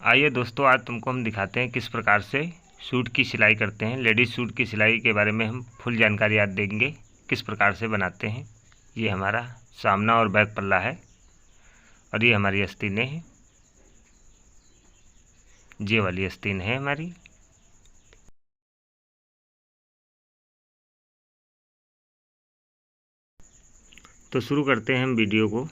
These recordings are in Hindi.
आइए दोस्तों, आज तुमको हम दिखाते हैं किस प्रकार से सूट की सिलाई करते हैं। लेडीज़ सूट की सिलाई के बारे में हम फुल जानकारी आज देंगे, किस प्रकार से बनाते हैं। ये हमारा सामना और बैक पल्ला है और ये हमारी आस्तीनें हैं। ये वाली आस्तीन है हमारी। तो शुरू करते हैं हम वीडियो को।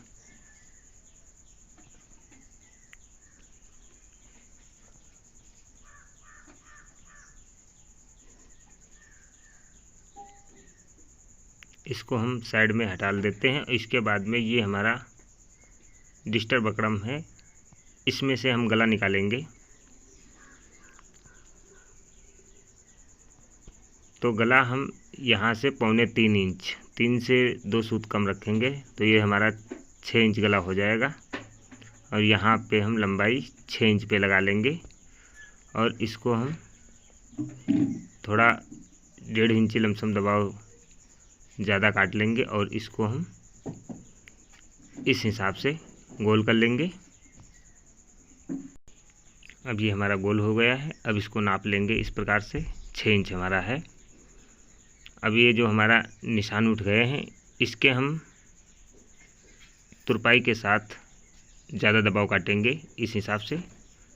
इसको हम साइड में हटा देते हैं। इसके बाद में ये हमारा डिस्टर बकरम है, इसमें से हम गला निकालेंगे। तो गला हम यहाँ से 3.25 इंच, 3 से 2 सूत कम रखेंगे तो ये हमारा 6 इंच गला हो जाएगा। और यहाँ पे हम लंबाई 6 इंच पे लगा लेंगे और इसको हम थोड़ा 1.5 इंची लमसम दबाव ज़्यादा काट लेंगे और इसको हम इस हिसाब से गोल कर लेंगे। अब ये हमारा गोल हो गया है। अब इसको नाप लेंगे इस प्रकार से। 6 इंच हमारा है। अब ये जो हमारा निशान उठ गए हैं, इसके हम तुरपाई के साथ ज़्यादा दबाव काटेंगे। इस हिसाब से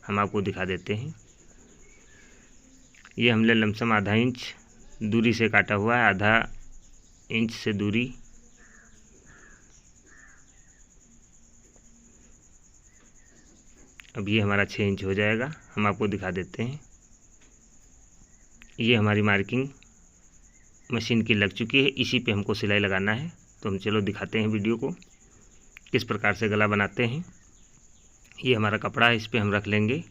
हम आपको दिखा देते हैं। ये हमने लमसम आधा इंच दूरी से काटा हुआ है, आधा इंच से दूरी। अब ये हमारा 6 इंच हो जाएगा। हम आपको दिखा देते हैं। ये हमारी मार्किंग मशीन की लग चुकी है, इसी पे हमको सिलाई लगाना है। तो हम चलो दिखाते हैं वीडियो को किस प्रकार से गला बनाते हैं। ये हमारा कपड़ा है, इस पे हम रख लेंगे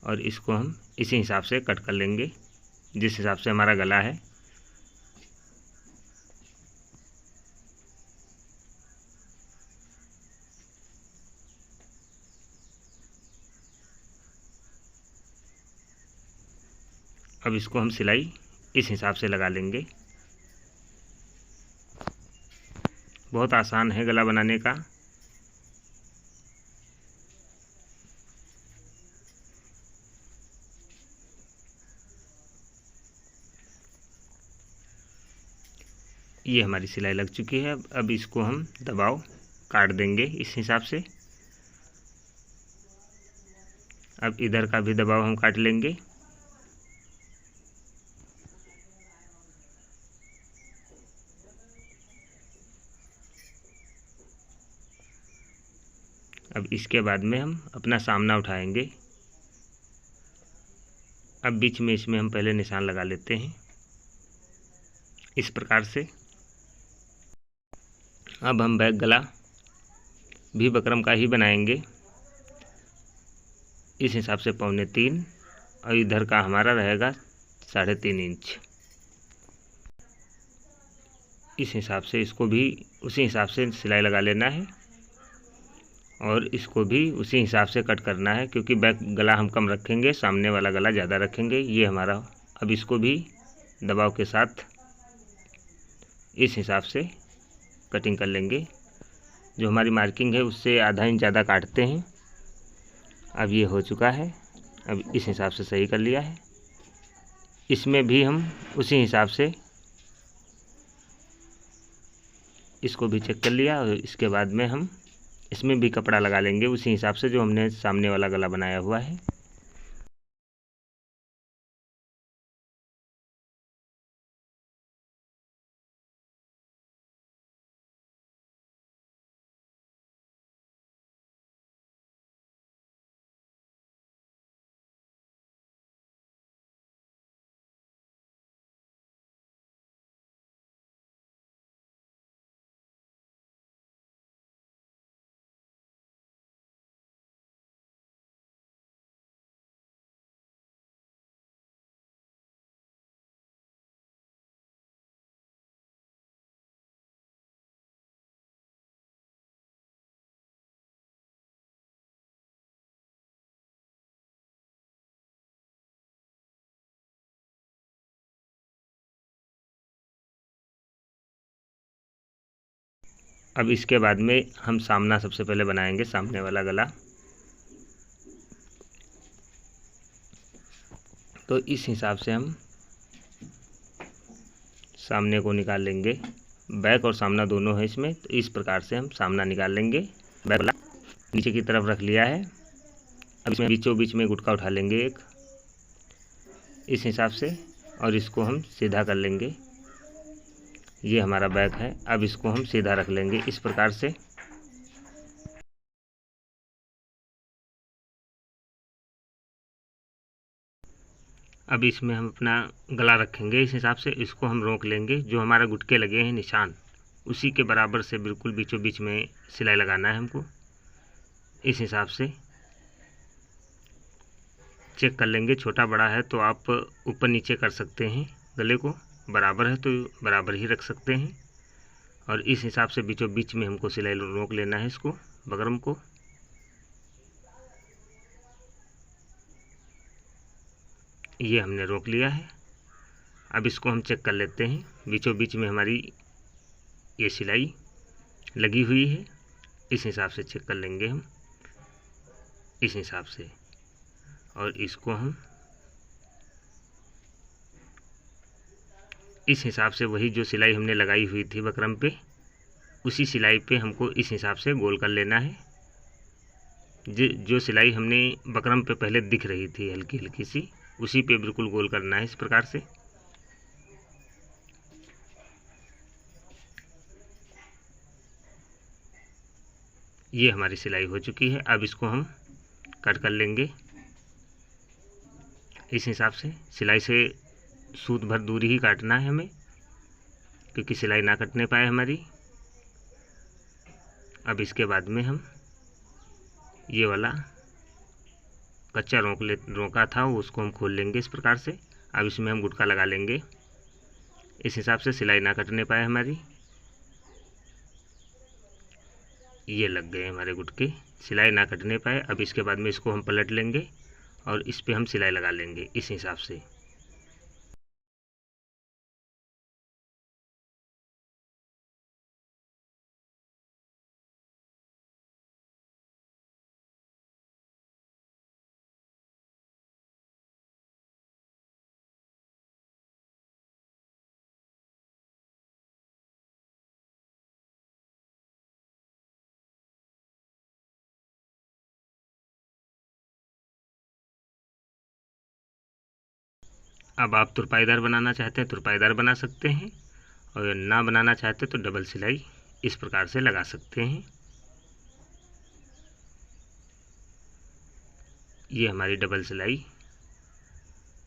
और इसको हम इसी हिसाब से कट कर लेंगे जिस हिसाब से हमारा गला है। अब इसको हम सिलाई इस हिसाब से लगा लेंगे। बहुत आसान है गला बनाने का। ये हमारी सिलाई लग चुकी है। अब इसको हम दबाव काट देंगे इस हिसाब से। अब इधर का भी दबाव हम काट लेंगे। अब इसके बाद में हम अपना सामना उठाएंगे। अब बीच में इसमें हम पहले निशान लगा लेते हैं इस प्रकार से। अब हम बैक गला भी बकरम का ही बनाएंगे इस हिसाब से 3.25 और इधर का हमारा रहेगा 3.5 इंच। इस हिसाब से इसको भी उसी हिसाब से सिलाई लगा लेना है और इसको भी उसी हिसाब से कट करना है, क्योंकि बैक गला हम कम रखेंगे, सामने वाला गला ज़्यादा रखेंगे। ये हमारा। अब इसको भी दबाव के साथ इस हिसाब से कटिंग कर लेंगे। जो हमारी मार्किंग है उससे आधा इंच ज़्यादा काटते हैं। अब ये हो चुका है। अब इस हिसाब से सही कर लिया है। इसमें भी हम उसी हिसाब से इसको भी चेक कर लिया और इसके बाद में हम इसमें भी कपड़ा लगा लेंगे उसी हिसाब से जो हमने सामने वाला गला बनाया हुआ है। अब इसके बाद में हम सामना सबसे पहले बनाएंगे, सामने वाला गला। तो इस हिसाब से हम सामने को निकाल लेंगे। बैक और सामना दोनों है इसमें, तो इस प्रकार से हम सामना निकाल लेंगे। बैक वाला नीचे की तरफ रख लिया है। अब इसमें बीचों बीच में गुटका उठा लेंगे एक, इस हिसाब से, और इसको हम सीधा कर लेंगे। ये हमारा बैक है। अब इसको हम सीधा रख लेंगे इस प्रकार से। अब इसमें हम अपना गला रखेंगे इस हिसाब से। इसको हम रोक लेंगे। जो हमारा गुटके लगे हैं निशान, उसी के बराबर से बिल्कुल बीचों बीच में सिलाई लगाना है हमको। इस हिसाब से चेक कर लेंगे। छोटा बड़ा है तो आप ऊपर नीचे कर सकते हैं, गले को बराबर है तो बराबर ही रख सकते हैं। और इस हिसाब से बीचों बीच में हमको सिलाई रोक लेना है इसको, बगरम को। ये हमने रोक लिया है। अब इसको हम चेक कर लेते हैं। बीचों बीच में हमारी ये सिलाई लगी हुई है, इस हिसाब से चेक कर लेंगे हम, इस हिसाब से। और इसको हम इस हिसाब से, वही जो सिलाई हमने लगाई हुई थी बकरम पे, उसी सिलाई पे हमको इस हिसाब से गोल कर लेना है। जो सिलाई हमने बकरम पे पहले दिख रही थी हल्की हल्की सी, उसी पे बिल्कुल गोल करना है इस प्रकार से। ये हमारी सिलाई हो चुकी है। अब इसको हम कट कर लेंगे इस हिसाब से। सिलाई से सूत भर दूरी ही काटना है हमें, क्योंकि सिलाई ना कटने पाए हमारी। अब इसके बाद में हम ये वाला कच्चा रोका था उसको हम खोल लेंगे इस प्रकार से। अब इसमें हम गुटका लगा लेंगे इस हिसाब से, सिलाई ना कटने पाए हमारी। ये लग गए हमारे गुटके, सिलाई ना कटने पाए। अब इसके बाद में इसको हम पलट लेंगे और इस पे हम सिलाई लगा लेंगे इस हिसाब से। अब आप तुरपाईदार बनाना चाहते हैं तुरपाईदार बना सकते हैं, और ना बनाना चाहते तो डबल सिलाई इस प्रकार से लगा सकते हैं। ये हमारी डबल सिलाई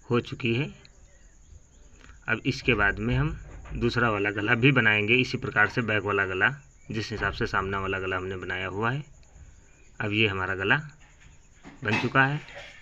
हो चुकी है। अब इसके बाद में हम दूसरा वाला गला भी बनाएंगे इसी प्रकार से, बैक वाला गला जिस हिसाब से सामना वाला गला हमने बनाया हुआ है। अब ये हमारा गला बन चुका है।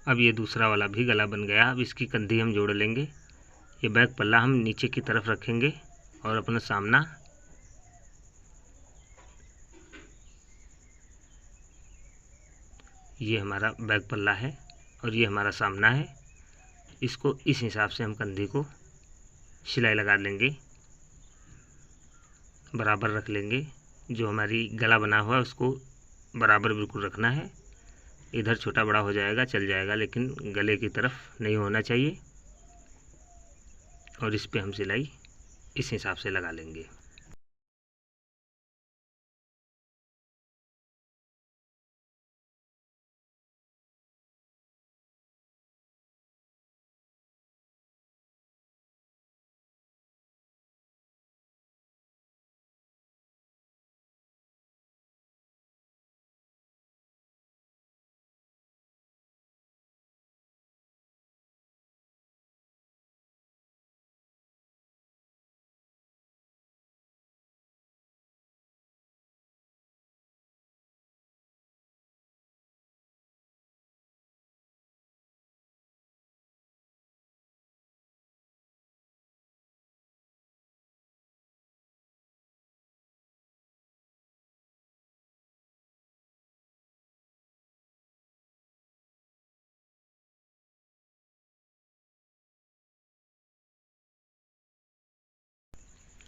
अब ये दूसरा वाला भी गला बन गया। अब इसकी कंधी हम जोड़ लेंगे। ये बैक पल्ला हम नीचे की तरफ रखेंगे और अपना सामना ये हमारा बैक पल्ला है और ये हमारा सामना है। इसको इस हिसाब से हम कंधी को सिलाई लगा लेंगे, बराबर रख लेंगे। जो हमारी गला बना हुआ है उसको बराबर बिल्कुल रखना है। इधर छोटा बड़ा हो जाएगा चल जाएगा, लेकिन गले की तरफ नहीं होना चाहिए। और इस पे हम सिलाई इस हिसाब से लगा लेंगे।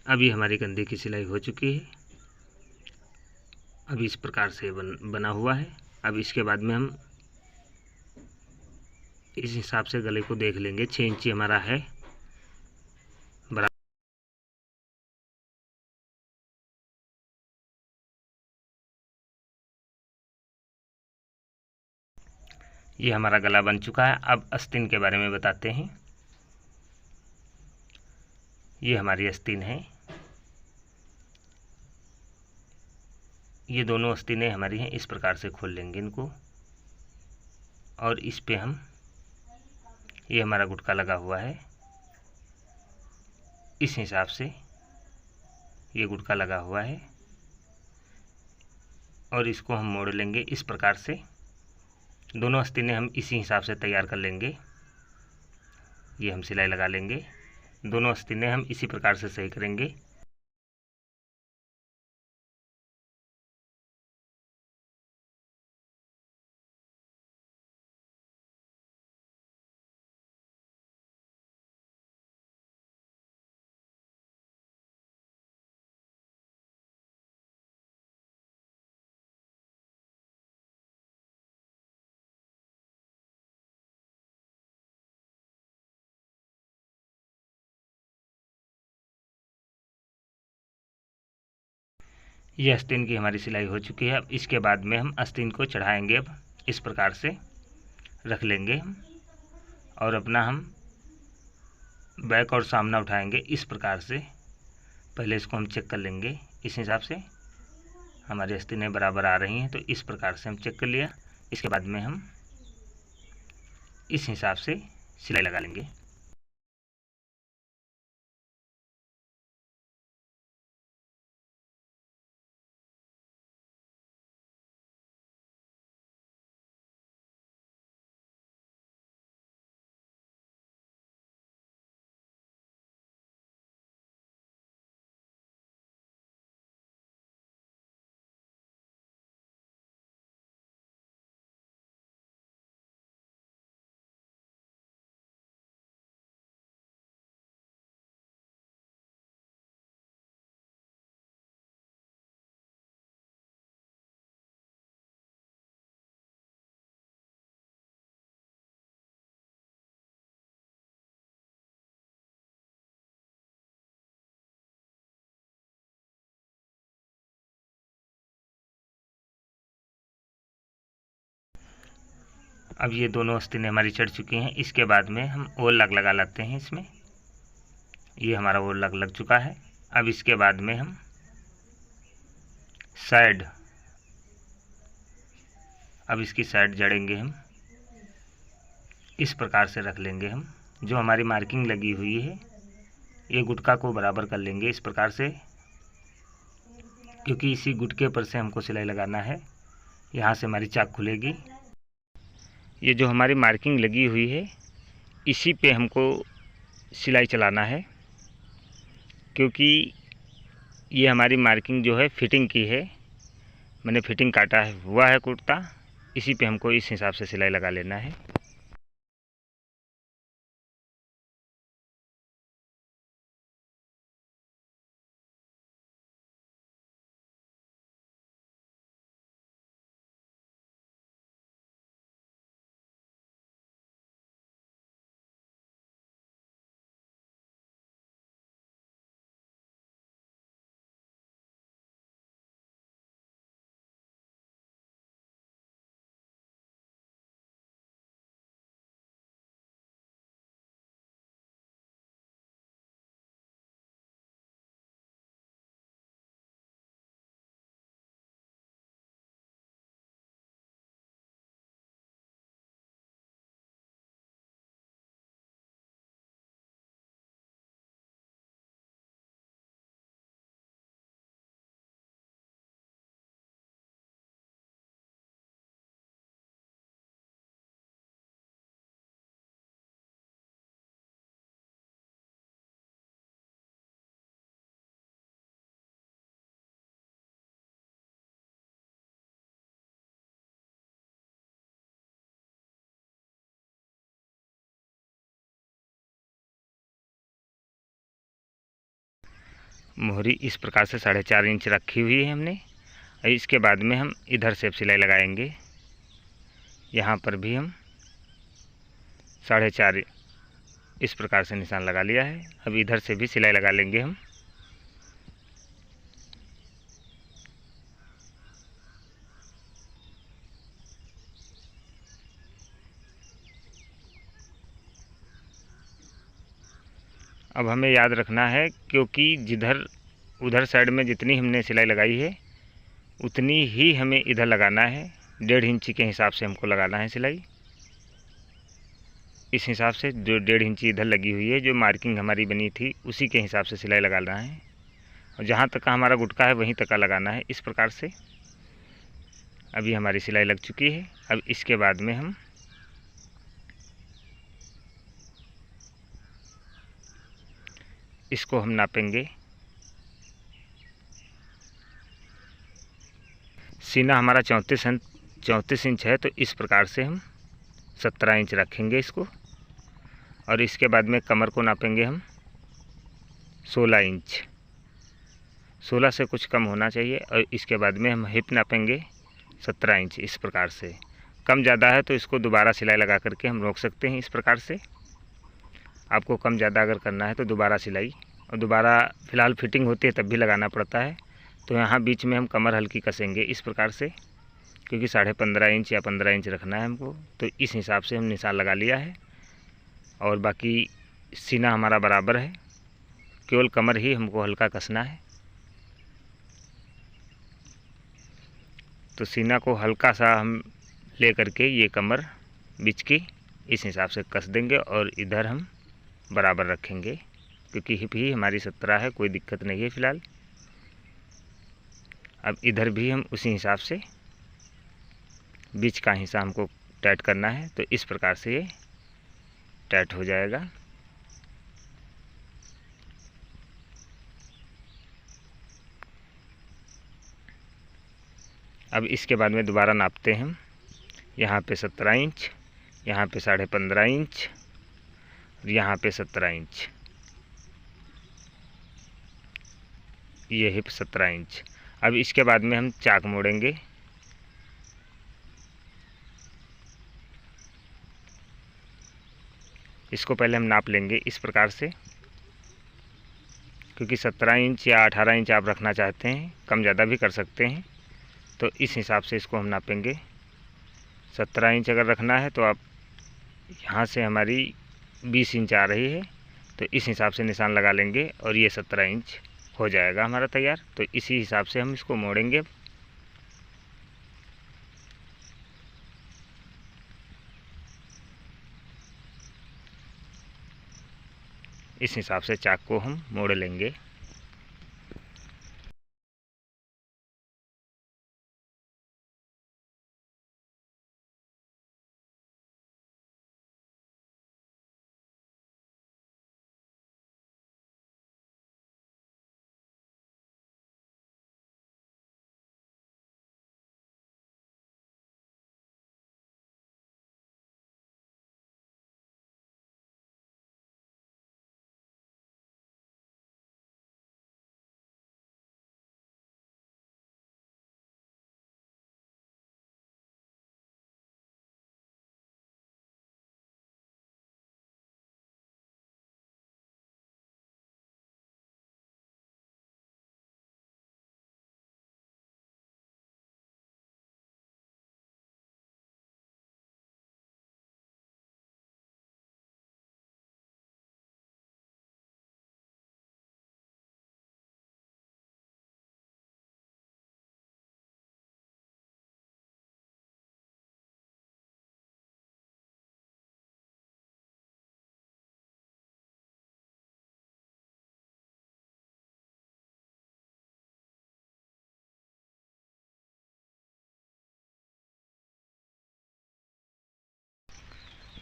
अभी हमारी कंधे की सिलाई हो चुकी है। अभी इस प्रकार से बना हुआ है। अब इसके बाद में हम इस हिसाब से गले को देख लेंगे। 6 इंची हमारा है बराबर। ये हमारा गला बन चुका है। अब आस्तीन के बारे में बताते हैं। ये हमारी आस्तीन है। ये दोनों आस्तीनें हमारी हैं। इस प्रकार से खोल लेंगे इनको और इस पे हम ये हमारा गुटका लगा हुआ है। इस हिसाब से ये गुटका लगा हुआ है और इसको हम मोड़ लेंगे इस प्रकार से। दोनों आस्तीनें हम इसी हिसाब से तैयार कर लेंगे। ये हम सिलाई लगा लेंगे। दोनों आस्तीनें हम इसी प्रकार से सही करेंगे। ये आस्तीन की हमारी सिलाई हो चुकी है। अब इसके बाद में हम आस्तीन को चढ़ाएंगे। अब इस प्रकार से रख लेंगे हम और अपना हम बैक और सामना उठाएंगे इस प्रकार से। पहले इसको हम चेक कर लेंगे। इस हिसाब से हमारी आस्तीनें बराबर आ रही हैं, तो इस प्रकार से हम चेक कर लिया। इसके बाद में हम इस हिसाब से सिलाई लगा लेंगे। अब ये दोनों आस्तीनें हमारी चढ़ चुकी हैं। इसके बाद में हम और लगा लेते हैं इसमें। ये हमारा और लग चुका है। अब इसके बाद में हम साइड, अब इसकी साइड जड़ेंगे हम इस प्रकार से रख लेंगे हम। जो हमारी मार्किंग लगी हुई है ये गुटका को बराबर कर लेंगे इस प्रकार से, क्योंकि इसी गुटके पर से हमको सिलाई लगाना है। यहाँ से हमारी चाक खुलेगी। ये जो हमारी मार्किंग लगी हुई है इसी पे हमको सिलाई चलाना है, क्योंकि ये हमारी मार्किंग जो है फिटिंग की है, मैंने फिटिंग काटा है हुआ है कुर्ता, इसी पे हमको इस हिसाब से सिलाई लगा लेना है। मोहरी इस प्रकार से 4.5 इंच रखी हुई है हमने। इसके बाद में हम इधर से सिलाई लगाएंगे। यहाँ पर भी हम 4.5 इस प्रकार से निशान लगा लिया है। अब इधर से भी सिलाई लगा लेंगे हम। अब हमें याद रखना है, क्योंकि जिधर उधर साइड में जितनी हमने सिलाई लगाई है उतनी ही हमें इधर लगाना है। 1.5 इंची के हिसाब से हमको लगाना है सिलाई। इस हिसाब से जो 1.5 इंची इधर लगी हुई है, जो मार्किंग हमारी बनी थी उसी के हिसाब से सिलाई लगाना है। और जहाँ तक का हमारा गुटका है वहीं तक का लगाना है इस प्रकार से। अभी हमारी सिलाई लग चुकी है। अब इसके बाद में हम इसको हम नापेंगे। सीना हमारा 34 इंच है, तो इस प्रकार से हम 17 इंच रखेंगे इसको। और इसके बाद में कमर को नापेंगे हम 16 इंच, 16 से कुछ कम होना चाहिए। और इसके बाद में हम हिप नापेंगे 17 इंच इस प्रकार से। कम ज़्यादा है तो इसको दोबारा सिलाई लगा करके हम रोक सकते हैं इस प्रकार से। आपको कम ज़्यादा अगर करना है तो दोबारा सिलाई, और दोबारा फ़िलहाल फिटिंग होती है तब भी लगाना पड़ता है। तो यहाँ बीच में हम कमर हल्की कसेंगे इस प्रकार से, क्योंकि 15.5 इंच या 15 इंच रखना है हमको। तो इस हिसाब से हम निशान लगा लिया है। और बाकी सीना हमारा बराबर है, केवल कमर ही हमको हल्का कसना है। तो सीना को हल्का सा हम ले करके ये कमर बीच की इस हिसाब से कस देंगे, और इधर हम बराबर रखेंगे, क्योंकि हिप ही हमारी 17 है, कोई दिक्कत नहीं है फ़िलहाल। अब इधर भी हम उसी हिसाब से बीच का हिस्सा हमको टाइट करना है। तो इस प्रकार से ये टाइट हो जाएगा। अब इसके बाद में दोबारा नापते हैं हम। यहाँ पे 17 इंच, यहाँ पे 15.5 इंच, और यहाँ पे 17 इंच। ये हिप 17 इंच। अब इसके बाद में हम चाक मोड़ेंगे। इसको पहले हम नाप लेंगे इस प्रकार से, क्योंकि 17 इंच या 18 इंच आप रखना चाहते हैं, कम ज़्यादा भी कर सकते हैं। तो इस हिसाब से इसको हम नापेंगे। 17 इंच अगर रखना है तो आप यहाँ से हमारी 20 इंच आ रही है, तो इस हिसाब से निशान लगा लेंगे और ये 17 इंच हो जाएगा हमारा तैयार। तो इसी हिसाब से हम इसको मोड़ेंगे। इस हिसाब से चाक को हम मोड़ लेंगे।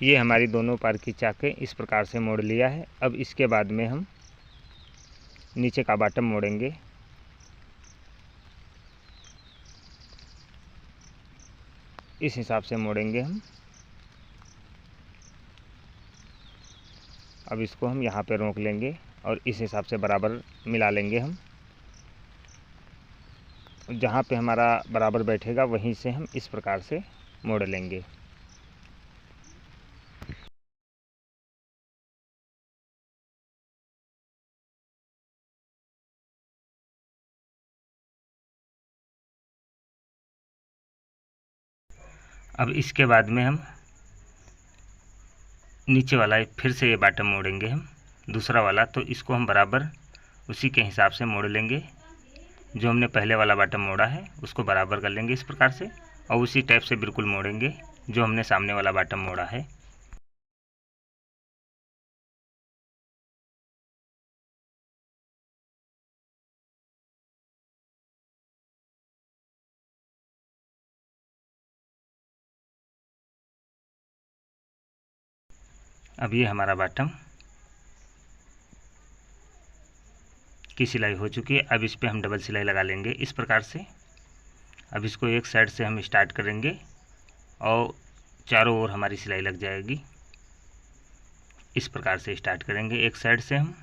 ये हमारी दोनों पार की चाकें इस प्रकार से मोड़ लिया है। अब इसके बाद में हम नीचे का बॉटम मोड़ेंगे। इस हिसाब से मोड़ेंगे हम। अब इसको हम यहाँ पे रोक लेंगे और इस हिसाब से बराबर मिला लेंगे हम। जहाँ पे हमारा बराबर बैठेगा वहीं से हम इस प्रकार से मोड़ लेंगे। अब इसके बाद में हम नीचे वाला फिर से ये बॉटम मोड़ेंगे हम, दूसरा वाला। तो इसको हम बराबर उसी के हिसाब से मोड़ लेंगे। जो हमने पहले वाला बॉटम मोड़ा है उसको बराबर कर लेंगे इस प्रकार से, और उसी टाइप से बिल्कुल मोड़ेंगे जो हमने सामने वाला बॉटम मोड़ा है। अब ये हमारा बॉटम की सिलाई हो चुकी है। अब इस पे हम डबल सिलाई लगा लेंगे इस प्रकार से। अब इसको एक साइड से हम स्टार्ट करेंगे और चारों ओर हमारी सिलाई लग जाएगी। इस प्रकार से स्टार्ट करेंगे एक साइड से हम।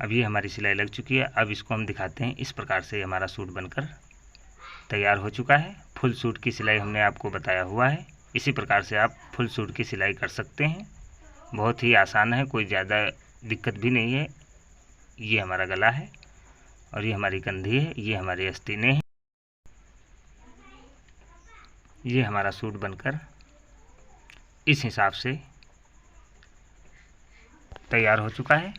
अब ये हमारी सिलाई लग चुकी है। अब इसको हम दिखाते हैं। इस प्रकार से हमारा सूट बनकर तैयार हो चुका है। फुल सूट की सिलाई हमने आपको बताया हुआ है। इसी प्रकार से आप फुल सूट की सिलाई कर सकते हैं। बहुत ही आसान है, कोई ज़्यादा दिक्कत भी नहीं है। ये हमारा गला है और ये हमारी कंधी है, ये हमारी आस्तीनें हैं। ये हमारा सूट बनकर इस हिसाब से तैयार हो चुका है।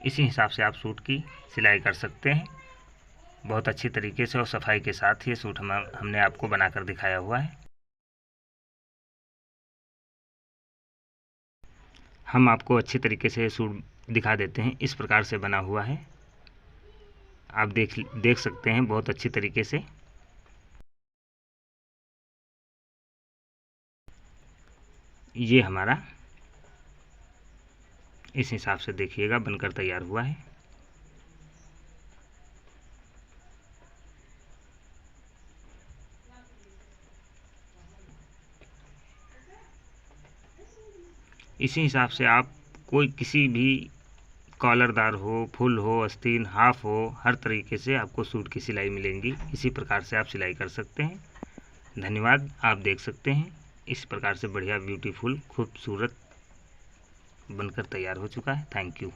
इसी हिसाब से आप सूट की सिलाई कर सकते हैं बहुत अच्छी तरीके से और सफाई के साथ। ये सूट हमने आपको बनाकर दिखाया हुआ है। हम आपको अच्छी तरीके से सूट दिखा देते हैं। इस प्रकार से बना हुआ है, आप देख सकते हैं बहुत अच्छी तरीके से। ये हमारा इस हिसाब से देखिएगा बनकर तैयार हुआ है। इसी हिसाब से आप कोई किसी भी कॉलरदार हो, फुल हो, आस्तीन, हाफ हो, हर तरीके से आपको सूट की सिलाई मिलेंगी। इसी प्रकार से आप सिलाई कर सकते हैं। धन्यवाद। आप देख सकते हैं इस प्रकार से बढ़िया ब्यूटीफुल खूबसूरत बनकर तैयार हो चुका है। Thank you.